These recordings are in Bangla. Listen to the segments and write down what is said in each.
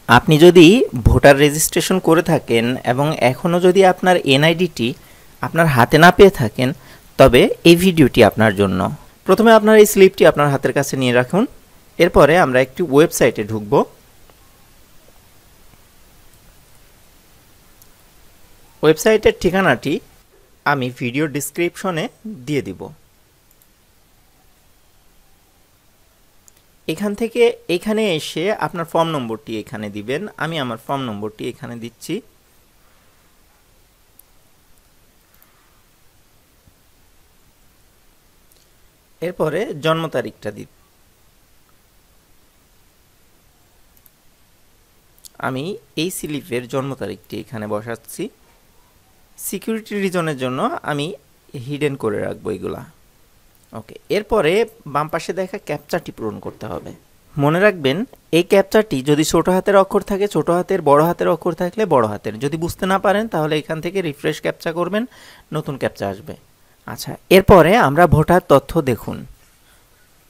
আপনি যদি ভোটার রেজিস্ট্রেশন করে থাকেন এবং এখনও যদি আপনার এনআইডিটি আপনার হাতে না পেয়ে থাকেন, তবে এই ভিডিওটি আপনার জন্য। প্রথমে আপনার এই স্লিপটি আপনার হাতের কাছে নিয়ে রাখুন। এরপরে আমরা একটি ওয়েবসাইটে ঢুকব। ওয়েবসাইটের ঠিকানাটি আমি ভিডিও ডেসক্রিপশনে দিয়ে দিব। এখান থেকে এখানে এসে আপনার ফর্ম নম্বরটি এখানে দিবেন। আমি আমার ফর্ম নম্বরটি এখানে দিচ্ছি। এরপরে জন্ম তারিখটা আমি এই স্লিপের জন্ম তারিখটি এখানে বসাচ্ছি। সিকিউরিটি রিজনের জন্য আমি হিডেন করে রাখবো এগুলা। ওকে, এরপরে বাম পাশে দেখা ক্যাপচাটি পূরণ করতে হবে। মনে রাখবেন, এই ক্যাপচাটি যদি ছোট হাতের অক্ষর থাকে ছোট হাতের, বড় হাতের অক্ষর থাকলে বড় হাতের। যদি বুঝতে না পারেন তাহলে এখান থেকে রিফ্রেশ ক্যাপচা করবেন, নতুন ক্যাপচা আসবে। আচ্ছা, এরপরে আমরা ভোটার তথ্য দেখুন।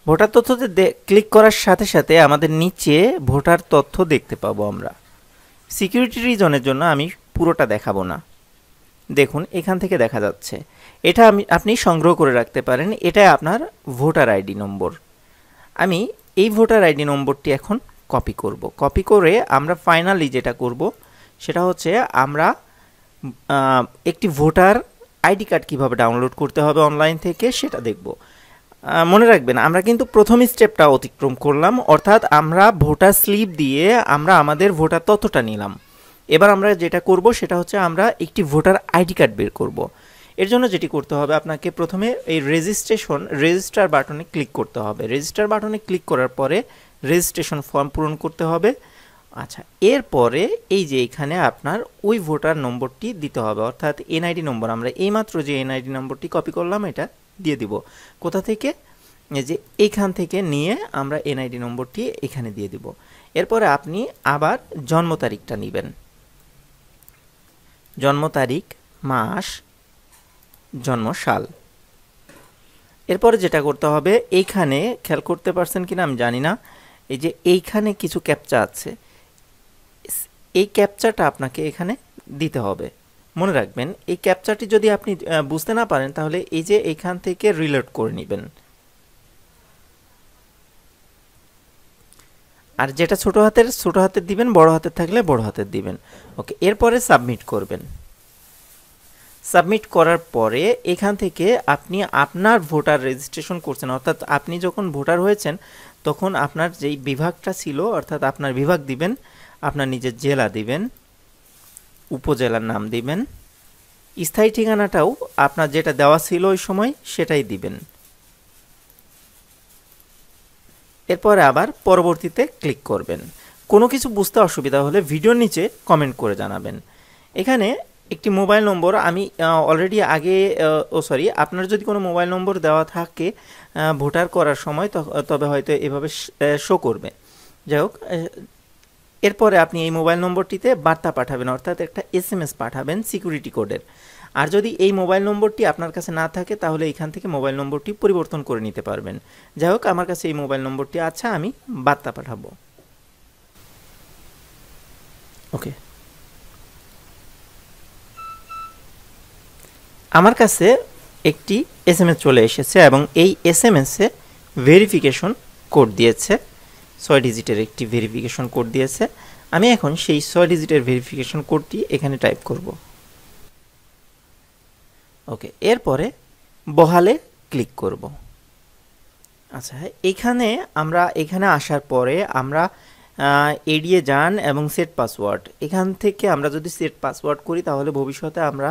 ভোটার তথ্যতে ক্লিক করার সাথে সাথে আমাদের নিচে ভোটার তথ্য দেখতে পাবো আমরা। সিকিউরিটি রিজনের জন্য আমি পুরোটা দেখাবো না। দেখুন, এখান থেকে দেখা যাচ্ছে। এটা আপনি সংগ্রহ করে রাখতে পারেন। এটাই আপনার ভোটার আইডি নম্বর। আমি এই ভোটার আইডি নম্বরটি এখন কপি করব। কপি করে আমরা ফাইনালি যেটা করব সেটা হচ্ছে আমরা একটি ভোটার আইডি কার্ড কীভাবে ডাউনলোড করতে হবে অনলাইন থেকে সেটা দেখব। মনে রাখবেন, আমরা কিন্তু প্রথম স্টেপটা অতিক্রম করলাম, অর্থাৎ আমরা ভোটার স্লিপ দিয়ে আমরা আমাদের ভোটার তথ্যটা নিলাম। এবার আমরা যেটা করব সেটা হচ্ছে আমরা একটি ভোটার আইডি কার্ড বের করব। এর জন্য যেটি করতে হবে, আপনাকে প্রথমে এই রেজিস্টার বাটনে ক্লিক করতে হবে। রেজিস্টার বাটনে ক্লিক করার পরে রেজিস্ট্রেশন ফর্ম পূরণ করতে হবে। আচ্ছা, এরপরে এই যে এখানে আপনার ওই ভোটার নম্বরটি দিতে হবে, অর্থাৎ এনআইডি নম্বর। আমরা এইমাত্র যে এনআইডি নম্বরটি কপি করলাম এটা দিয়ে দিব। কোথা থেকে? এই যে এইখান থেকে নিয়ে আমরা এনআইডি নম্বরটি এখানে দিয়ে দিব। এরপরে আপনি আবার জন্ম তারিখটা নেবেন। জন্ম তারিখ, মাস, জন্ম সাল। এরপরে যেটা করতে হবে, এইখানে খেয়াল করতে পারছেন কিনা আমি জানি না, এই যে এইখানে কিছু ক্যাপচা আছে, এই ক্যাপচাটা আপনাকে এখানে দিতে হবে। মনে রাখবেন, এই ক্যাপচাটি যদি আপনি বুঝতে না পারেন তাহলে এই যে এইখান থেকে রিলোড করে নেবেন। আর যেটা ছোট হাতের দিবেন, বড় হাতের থাকলে বড় হাতের দিবেন। ওকে, এরপরে সাবমিট করবেন। সাবমিট করার পরে এখান থেকে আপনি আপনার ভোটার রেজিস্ট্রেশন করছেন, অর্থাৎ আপনি যখন ভোটার হয়েছেন তখন আপনার যেই বিভাগটা ছিল, অর্থাৎ আপনার বিভাগ দিবেন, আপনার নিজের জেলা দিবেন, উপজেলার নাম দিবেন, স্থায়ী ঠিকানাটাও আপনার যেটা দেওয়া ছিল ওই সময় সেটাই দিবেন। এরপরে আবার পরবর্তীতে ক্লিক করবেন। কোনো কিছু বুঝতে অসুবিধা হলে ভিডিওর নিচে কমেন্ট করে জানাবেন। এখানে একটি মোবাইল নম্বর আমি অলরেডি আগে আপনার যদি কোনো মোবাইল নম্বর দেওয়া থাকে ভোটার করার সময় তবে হয়তো এভাবে শো করবে। যাই হোক, এরপরে আপনি এই মোবাইল নম্বরটিতে বার্তা পাঠাবেন, অর্থাৎ একটা SMS পাঠাবেন সিকিউরিটি কোডের। আর যদি এই মোবাইল নম্বরটি আপনার কাছে না থাকে তাহলে এখান থেকে মোবাইল নম্বরটি পরিবর্তন করে নিতে পারবেন। যাই হোক, আমার কাছে এই মোবাইল নম্বরটি আছে, আমি বার্তা পাঠাবো। ওকে, আমার কাছে একটি SMS চলে এসেছে এবং এই SMS-এ ভেরিফিকেশন কোড দিয়েছে, 6 ডিজিটের একটি ভেরিফিকেশন কোড দিয়েছে। আমি এখন সেই 6 ডিজিটের ভেরিফিকেশন কোডটি এখানে টাইপ করব। ওকে, এরপরে বহালে ক্লিক করব। আচ্ছা, এখানে আসার পরে আমরা এড়িয়ে যান এবং সেট পাসওয়ার্ড। এখান থেকে আমরা যদি সেট পাসওয়ার্ড করি তাহলে ভবিষ্যতে আমরা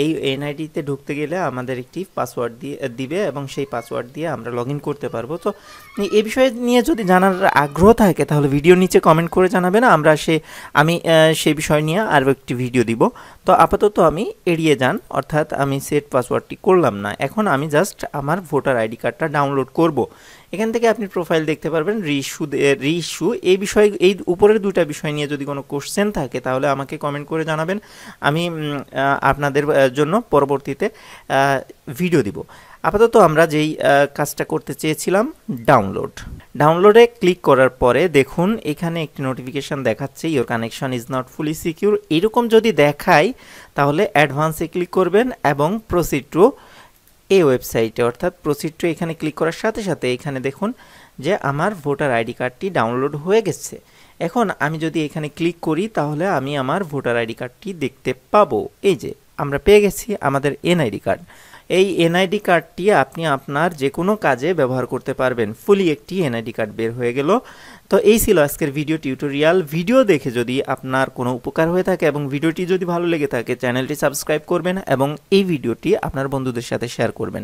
এই এনআইডিতে ঢুকতে গেলে আমাদের একটি পাসওয়ার্ড দিবে এবং সেই পাসওয়ার্ড দিয়ে আমরা লগ ইন করতে পারবো। তো এই বিষয় নিয়ে যদি জানার আগ্রহ থাকে তাহলে ভিডিওর নিচে কমেন্ট করে জানাবেন, আমি সেই বিষয় নিয়ে আরও একটি ভিডিও দিব। তো আপাতত আমি এড়িয়ে যান, অর্থাৎ আমি সেট পাসওয়ার্ডটি করলাম না। এখন আমি জাস্ট আমার ভোটার আইডি কার্ডটা ডাউনলোড করব। এখান থেকে আপনি প্রোফাইল দেখতে পারবেন, রিইস্যু এই বিষয়, এই উপরের দুটা বিষয় নিয়ে যদি কোনো কোশ্চেন থাকে তাহলে আমাকে কমেন্ট করে জানাবেন, আমি আপনাদের জন্য পরবর্তীতে ভিডিও দিব। আপাতত আমরা যেই কাজটা করতে চেয়েছিলাম, ডাউনলোডে ক্লিক করার পরে দেখুন এখানে একটি নোটিফিকেশান দেখাচ্ছে your connection is not fully secure. এরকম যদি দেখায় তাহলে অ্যাডভান্সে ক্লিক করবেন এবং প্রসিড টু এই ওয়েবসাইটে, অর্থাৎ প্রসিড টু এখানে ক্লিক করার সাথে সাথে এখানে দেখুন যে আমার ভোটার আইডি কার্ডটি ডাউনলোড হয়ে গেছে। এখন আমি যদি এখানে ক্লিক করি তাহলে আমি আমার ভোটার আইডি কার্ডটি দেখতে পাবো। এই যে আমরা পেয়ে গেছি আমাদের এনআইডি কার্ড। এই এনআইডি কার্ডটি আপনি আপনার যে কোনো কাজে ব্যবহার করতে পারবেন। ফুলি একটি এনআইডি কার্ড বের হয়ে গেল। তো এই ছিল আজকের ভিডিও টিউটোরিয়াল। ভিডিও দেখে যদি আপনার কোনো উপকার হয়ে থাকে এবং ভিডিওটি যদি ভালো লেগে থাকে চ্যানেলটি সাবস্ক্রাইব করবেন এবং এই ভিডিওটি আপনার বন্ধুদের সাথে শেয়ার করবেন।